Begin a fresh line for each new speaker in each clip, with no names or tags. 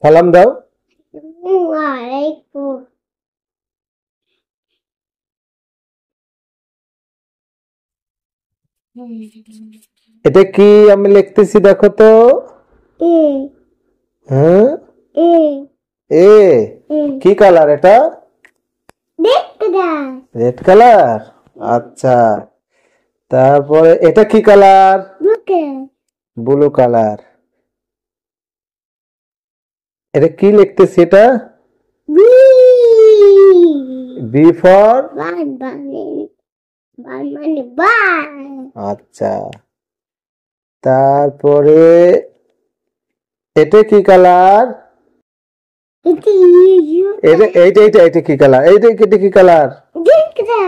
সালাম দাও।
ওয়ালাইকুম।
এটা কি আমি লিখতেছি দেখো তো।
এ
হ্যাঁ,
এ
এ
এ
কি কালার এটা?
দেখটা
রেড কালার। আচ্ছা, তারপরে এটা কি কালার?
বুকে
ব্লু কালার। এটা কি লিখতেছি এটা?
B
B for.
বান বানে বান মানে বান।
আচ্ছা, তারপরে এটা কি কালার?
এটা ইউ
এটা এইটা এইটা এটা কি কালার? এইটা এটা কি কালার?
দেখটা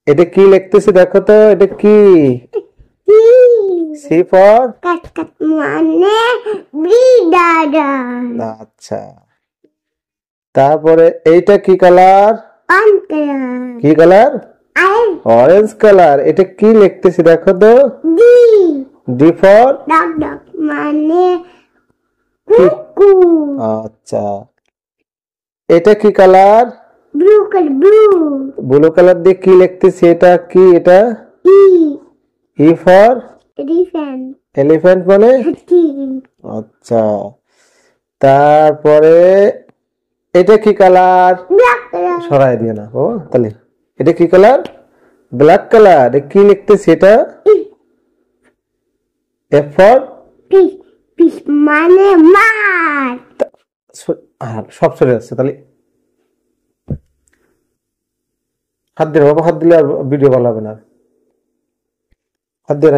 এটা কি লিখতেছি দেখো তো, এটা কি?
C
C for.
Cut cut মানে বি দাদা
আচ্ছা, তারপরে এইটা কি কালার?
আঙ্কেল
কি কালার?
আই
অরেঞ্জ কালার। এটা কি লিখতেছি দেখো তো।
D
D for.
Dog dog মানে কুকু
আচ্ছা, এটা কি colour?
Blue colour blue
blue colour দিয়ে কি লিখতেছি, এটা কি? এটা
E
E for.
Elephant
elephant মানে।
হাতি
আচ্ছা, তারপরে এটা কি কালার?
ব্ল্যাক কালার
সরাই দিয়ে না ও তাহলে। এটা কি কালার? Black colour. কি লিখতেছি এটা? F for.
পিস পিস মানে মাছ
সব চলে যাচ্ছে তাহলে। হাত দিয়ে বাবা, হাত দিলে আর ভিডিও ভালো হবে না। হাত দিয়ে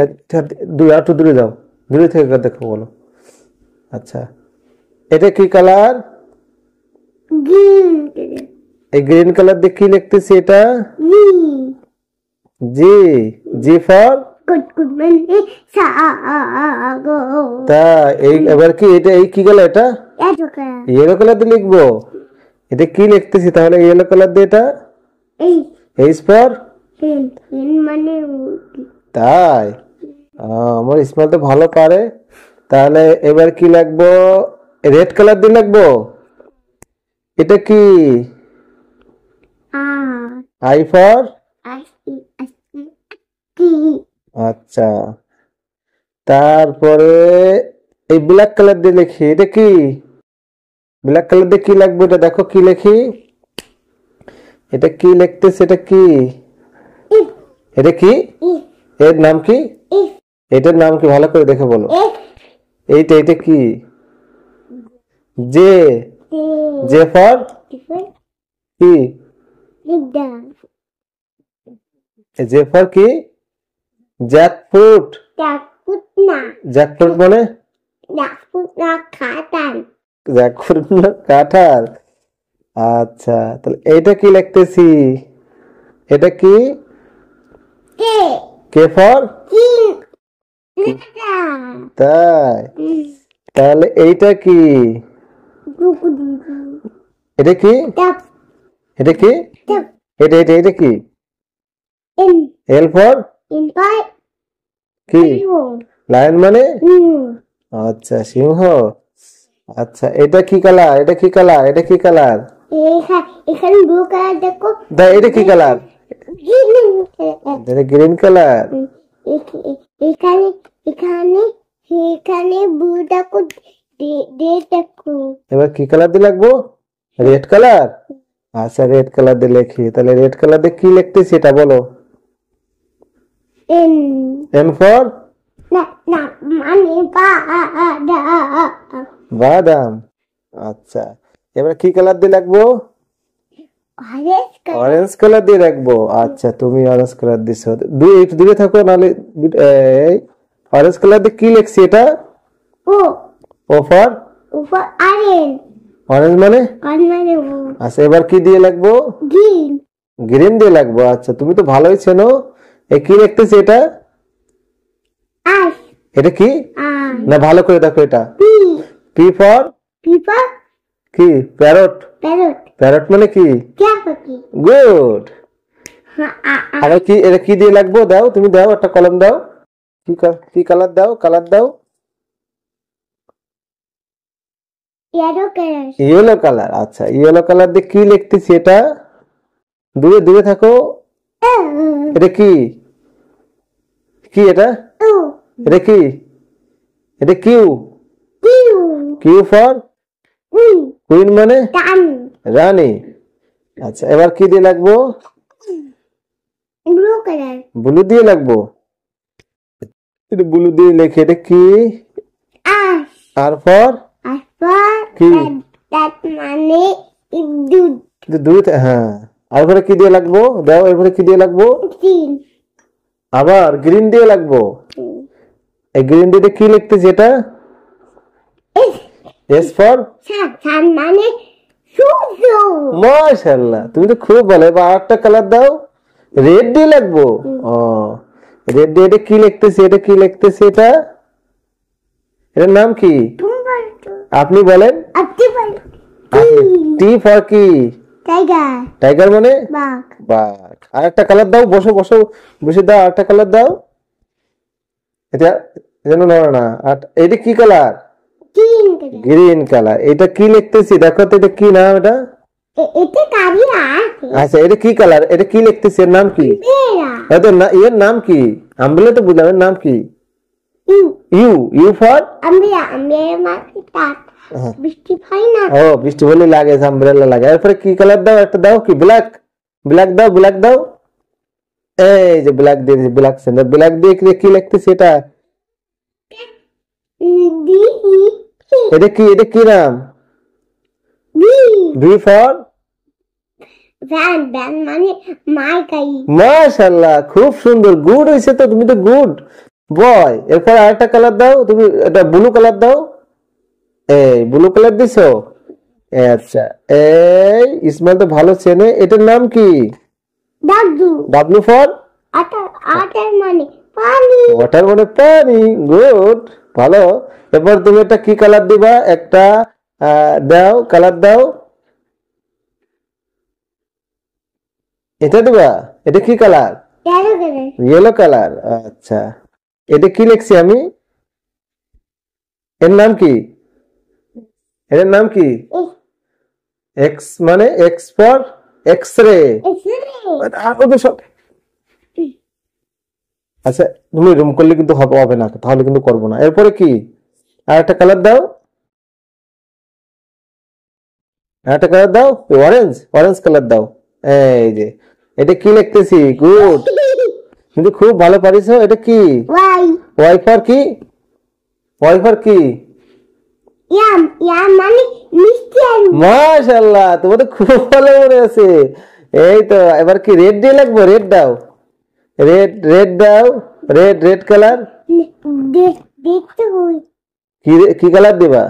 দূরে, একটু দূরে যাও, দূরে থেকে দেখো বলো। আচ্ছা, এটা কি কালার?
গ্রিন
এই গ্রিন কালার দিয়ে কি লিখতেছি এটা?
G
G. G for.
Good good মানে সাগো
তা এই এবার কি এটা, এই কি কালার এটা?
এত কালার
ইয়েলো কালার দিয়ে লিখবো। এটা কি লিখতেছি তাহলে ইয়েলো কালার দিয়ে? এটা
এই
এইচ ফর।
গ্রিন মানে
তাই আমার ইসমাইল তো ভালো পারে। তাহলে এবার কি লাগবো? রেড কালার দিয়ে লাগবো। এটা কি? I for.
কি
আচ্ছা, তারপরে এই ব্ল্যাক কালার দিয়ে লিখি। এটা কি? ব্ল্যাক কালার দিয়ে কি লাগবে? এটা দেখো কি লিখি। এটা কি লিখতেছে? এটা কি?
ইফ
এটা কি?
ইফ
এর নাম কি?
ইফ
এটার নাম কি ভালো করে দেখে বলো।
ইফ
এইটা এটা কি? জে। জে ফর কি? জে ফর কি? জ্যাকফ্রুট।
না
জ্যাকফ্রুট মানে?
না খাতান
জ্যাকফ্রুট না কাঁঠাল। আচ্ছা, তাহলে এইটা কি লিখতেছি? এটা কি?
কে
কে ফর।
কিন
তাই, তাহলে এইটা কি? এটা কি?
টপ
এটা কি?
টপ
এটা এটা এটা কি?
ইন
এল ফর
ইন পাই
কি? লায়ন মানে? আচ্ছা, সিংহ। আচ্ছা, এটা কি কালার? এটা কি কালার? এটা কি কালার?
এখানে ব্লু কালার দেখো
দা এটা কি কালার? এটা গ্রিন কালার।
এখানে এখানে এখানে ব্লু দেখো দেখো
এবার কি কালার দিয়ে লাগবো? Red colour. আচ্ছা, রেড কালার দিয়ে লিখি। তাহলে রেড কালার দিয়ে কি লিখতেছি এটা বলো।
এন
এন ফর
না না মানে
বাদাম। আচ্ছা, এবার কি কালার দিয়ে লাগবো? অরেঞ্জ কালার দিয়ে রাখবো। আচ্ছা, তুমি অরেঞ্জ কালার দিছো। দুই একটু দূরে থাকো নাহলে। এই অরেঞ্জ কালার দিয়ে কি লিখছি এটা?
ও
ও ফর
উপর আরেন
অরেঞ্জ মানে?
মানে
আচ্ছা, এবার কি দিয়ে লাগবো?
গ্রিন
গ্রিন দিয়ে লাগবো। আচ্ছা, তুমি তো ভালোই চেনো। এ কি লিখতেছি এটা?
আস
এটা কি? না ভালো করে দেখো এটা।
পি
পি ফর
পিপল
কি? প্যারট।
প্যারট
প্যারট মানে কি?
ক্যাপাকি
গুড। আবার কি? এটা কি দিয়ে লাগবো? দাও, তুমি দাও, একটা কলম দাও। কি কালার দাও? কালার দাও।
yellow color.
Yellow colour. আচ্ছা, ইয়েলো কালার দিয়ে কি লিখতেছি এটা? দূরে দূরে থাকো। এটা কি? কি এটা? এটা কি? এটা কিউ। কিউ ফর কুইন মানে রানী। আচ্ছা, এবার কি দিয়ে লাগবো?
Blue color.
ব্লু দিয়ে লাগবো। এটা ব্লু দিয়ে লিখে, এটা কি?
Ash.
আর ফর কি?
That money is good.
দূরে হ্যাঁ। আর পরে কি দিয়ে লাগবো? দাও, এরপরে কি দিয়ে লাগবো?
Green.
আবার গ্রিন দিয়ে লাগবো। এই গ্রিন দিয়ে কি লিখতেছি এটা? S for
Sun money. Susu.
মাশাআল্লাহ, তুমি তো খুব ভালো। এবার আরেকটা কালার দাও। রেড দিয়ে লাগবো। ও, রেড দিয়ে এটা কি লিখতেছি? এটা কি লিখতেছি এটা? এটার নাম কি? আপনি বলেন। টি ফর কি?
Tiger.
টাইগার মানে
Bug.
বাঘ। আরেকটা কালার দাও। বসো বসো, বসে দাও। আরেকটা কালার দাও। এটা যেন না না। আর এটা কি colour?
Green color.
Green colour. এটা কি লিখতেছি দেখো তো, এটা কি নাম এটা?
এতে কারি আছে।
আচ্ছা, এটা কি কালার? এটা কি লিখতেছি? এর নাম কি?
বেরা।
এটা না, এর নাম কি? আমবেলা তো বুঝলাম, এর নাম কি?
ইউ।
ইউ। ইউ ফর
আমরা মাকে তাত বৃষ্টি হয় না।
ও, বৃষ্টি হলে লাগে, আমব্রেলা লাগে। এরপরে কি কালার দাও? একটা দাও। কি? ব্ল্যাক। ব্ল্যাক দাও, ব্ল্যাক দাও। এই যে ব্ল্যাক দিয়ে, ব্ল্যাক সেন্টার। ব্ল্যাক দিয়ে কি লিখতেছি এটা?
ডি
এটা কি? এটা কি নাম?
B
V for
van. Van মানে মাইকাই।
মাশাআল্লাহ, খুব সুন্দর। গুড হইছে তো, তুমি তো গুড বয়। এরপর আরেকটা কালার দাও। তুমি এটা ব্লু কালার দাও। এই ব্লু কালার দিছো। আচ্ছা, এই ইসমাইল তো ভালো চেনে। এটার নাম কি?
দাদু।
ডাব্লিউ ফর
আটার আটার মানে পানি।
ওয়াটার মানে পানি। গুড, ভালো। এরপর তুমি একটা কি কালার দিবা? একটা দাও, কালার দাও। এটা দিবা। এটা কি colour?
Yellow colour.
Yellow colour. আচ্ছা, এটা কি লিখছি আমি? এর নাম কি? এর নাম কি? এক্স মানে এক্স ফর এক্স রে। আচ্ছা, তুমি রুম করলে কিন্তু হবে না, তাহলে কিন্তু করবো না। এরপরে কি? আর একটা কালার দাও। আর একটা কালার দাও। অরেঞ্জ। অরেঞ্জ কালার দাও। এই যে, এটা কি লিখতেছি? গুড, কিন্তু খুব ভালো পারিছো। এটা কি?
ওয়াই।
ওয়াই ফর কি? ওয়াই ফর কি?
ইয়াম। ইয়াম মানে মিষ্টি আলু।
মাশাআল্লাহ, তোমার তো খুব ভালো মনে আছে। এই তো, এবার কি রেড দিয়ে লাগবো? রেড দাও। রেড। রেড দাও। রেড। Red colour.
দেখতে হই।
কি কালার দিবা?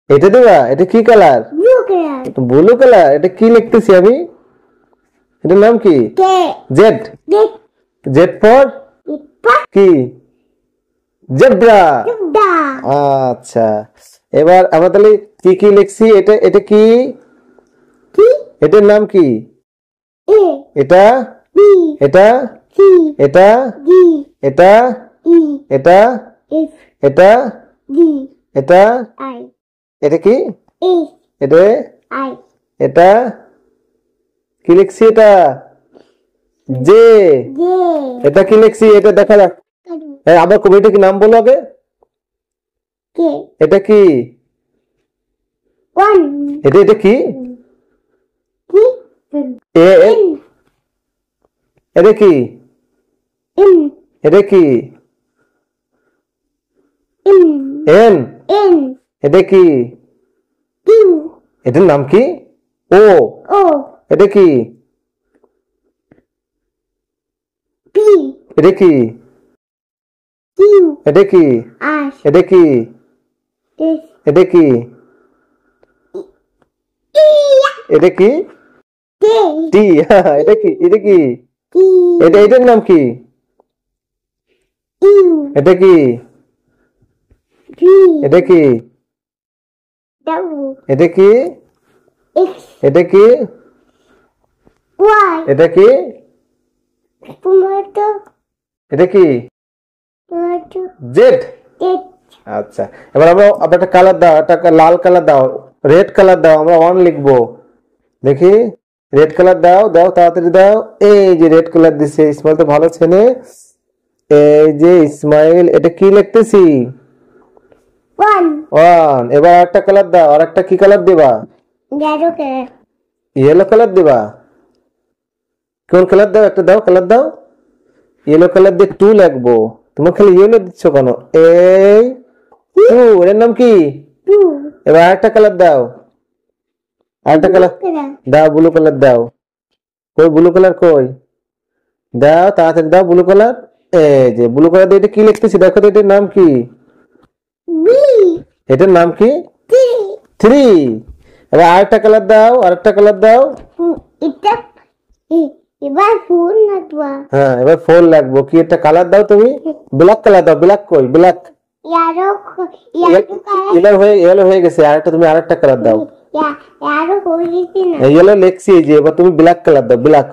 এটা দিবা। এটা কি colour?
Blue colour.
Blue colour. এটা কি লিখতেছি আমি? এটার নাম কি?
কে
জেড।
দেখ
জেড ফর
ইপা
কি? জেব্রা।
দা।
আচ্ছা, এবার আমরা তাহলে কি কি লিখছি? এটা এটা কি?
কি
এটার নাম কি?
এ
এটা
বি
এটা
সি
এটা
ডি
এটা
ই
এটা
এফ
এটা
ডি
এটা
আই
এটা কি?
এস
এটা
আই
এটা কি লিখছি? এটা জে।
জে
এটা কি লিখছি? এটা দেখা যাক। আবার কবিটা কি নাম বলো আগে।
কে
এটা কি?
ওয়ান
এটা এটা কি?
কি
এ এ
এন
এটা কি?
এন
এটা কি?
N
N.
এন
এটা কি?
কিউ
এটার নাম কি? ও।
ও
এটা কি?
পি
এটা কি?
কিউ
এটা কি?
আস
এটা কি?
এস
এটা কি?
ইয়া
এটা কি?
কে
টি। এটা কি? এটা কি?
কি
এটা এটার নাম কি?
ইউ
এটা কি?
ভি
এটা কি?
ডাব্লিউ
এটা কি?
এক্স
এটা কি?
ওয়াই
এটা কি?
টমেটো
এটা কি?
Tomato
Z.
টেট
আচ্ছা, এবার আমরা একটা কালার দাও, একটা লাল কালার দাও, রেড কালার দাও, আমরা 1 লিখবো। দেখি, রেড কালার দাও, দাও তাড়াতাড়ি দাও। এই যে রেড কালার দিছে, ইসমাইল তো ভালো ছেলে। এই যে ইসমাইল, এটা কি লিখতেছি?
1
1। এবার একটা কালার দাও, আর একটা কি কালার দিবা?
yellow color
ইয়েলো কালার দিবা? কোন কালার দাও? একটা দাও, কালার দাও। ইয়েলো কালার দিয়ে 2 লিখবো। তোমার খালি ইয়েলো দিচ্ছ কেন? এই 2, এর নাম কি?
2
এবার আরেকটা কালার দাও, আরেকটা কালার
color
দাও, ব্লু কালার দাও। কই ব্লু কালার কই? দাও তাড়াতাড়ি দাও ব্লু কালার। এই যে ব্লু কালার দিয়ে এটা কি লিখতেছি দেখো তো, এটার নাম কি?
B
এটার নাম কি?
3
3। এবার আরেকটা কালার দাও, আরেকটা কালার দাও।
এটা এবার ফুল নাটবা
হ্যাঁ, এবার 4 লাগবো। কি একটা কালার দাও তুমি? ব্ল্যাক কালার দাও। ব্ল্যাক কই? ব্ল্যাক
yellow color
ইয়েলো হয়ে গেছে। আরেকটা তুমি আরেকটা কালার দাও।
yellow হয়েছে না
ইয়েলো লেখছি, এই যে এবার তুমি ব্ল্যাক কালার দাও। ব্ল্যাক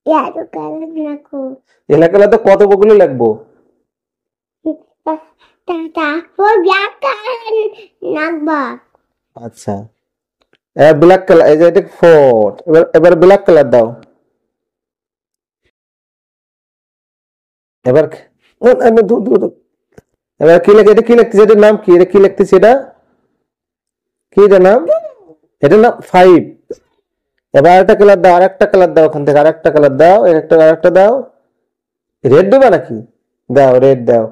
yellow color রাখো
ইয়েলো কালার তো কতগুলো লাগবো?
তারপর black color নাকবা
আচ্ছা, এবার ব্ল্যাক কালার, এই যে এটা 4। এবার ব্ল্যাক কালার দাও। এবার এবার কি লেখে? এটা কি লিখতেছে? এটার নাম কি? এটা কি লিখতেছে? এটা কি? এটার নাম? এটার নাম 5। এবার আরেকটা কালার দাও, আরেকটা কালার দাও, ওখান থেকে আরেকটা কালার দাও, আরেকটা দাও। রেড দেবা নাকি? দাও, রেড দাও।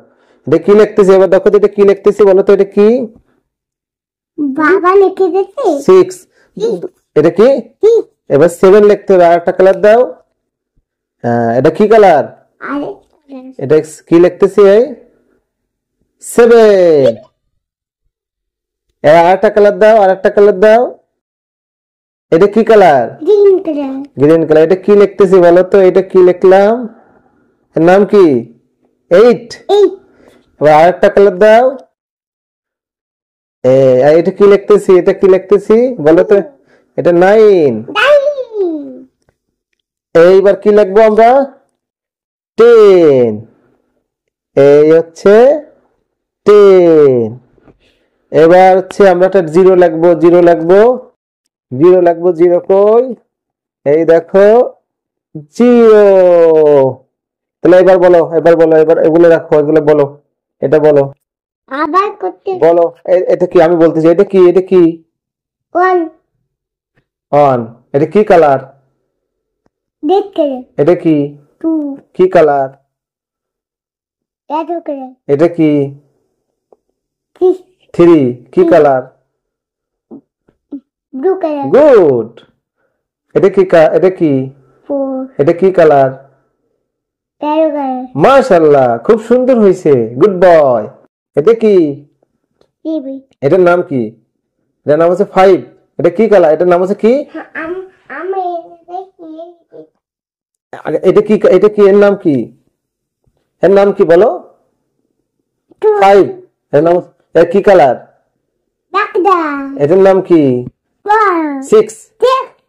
এটা কি লিখতেছে? এবার দেখো তো এটা কি লিখতেছে, বলো তো এটা কি?
বাবা লিখে দিয়েছে
6। এটা কি? এবার 7 লিখতে হবে। আরেকটা কালার দাও। হ্যাঁ, এটা কি কালার?
আরে
এটা কি লিখতেছি? এই 7। এবার আরেকটা কালার দাও, আরেকটা কালার দাও। এটা কি colour?
Green colour
green colour. এটা কি লিখতেছি বলো তো? এটা কি লিখলাম? এর নাম কি? 8। এবার আরেকটা কালার দাও। আর এটা কি লিখতেছি? এটা কি লিখতেছি বলো তো? এটা 9। এইবার কি লিখবো আমরা? 10। এই হচ্ছে 10। এবার হচ্ছে আমরা একটা 0 লিখবো, 0 লিখবো, 0 লিখবো। 0 কই? এই দেখো 0। তাহলে এবার বলো, এবার বলো, এবার এগুলো রাখো, এগুলো বলো। এটা বলো,
আবার করতে
বলো। এটা কি? আমি বলতেছি, এটা কি? এটা কি?
1
অন। এটা কি কালার?
রেড কালার
এটা কি?
2
কি কালার?
yellow কালার
এটা কি?
3
3। কি কালার?
Blue colour
good. এটা কি? এটা কি?
4
এটা কি কালার?
yellow কালার
মাশাআল্লাহ, খুব সুন্দর হয়েছে, গুড বয়। এটা কি?
বেবি
এটার নাম কি? এটার নাম হচ্ছে 5। এটা কি কালার? এটার নাম হচ্ছে কি?
আমি
এটা কি? এটা কি? এর নাম কি? এর নাম কি বলো? 5। এর নাম এর কি কালার?
ডাকদা
এটার নাম কি? 6।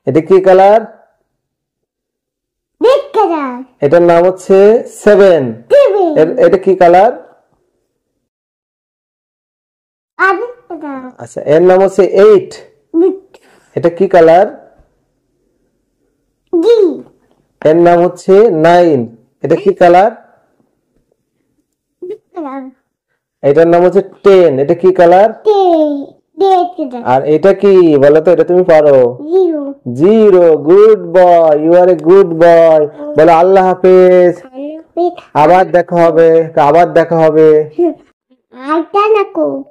এটা কি কালার?
রেড কালার
এটার নাম হচ্ছে 7। এটা কি কালার? আচ্ছা, এর নাম হচ্ছে 8। এটা কি কালার? এর নাম হচ্ছে 9। এটা কি কালার? এটার নাম হচ্ছে 10। এটা কি কালার? আর এটা কি বলো তো? এটা তুমি পারো? 0। Good boy, you are a good boy. বলো আল্লাহ হাফেজ, আবার দেখা হবে, আবার দেখা হবে।
আইটা নাকো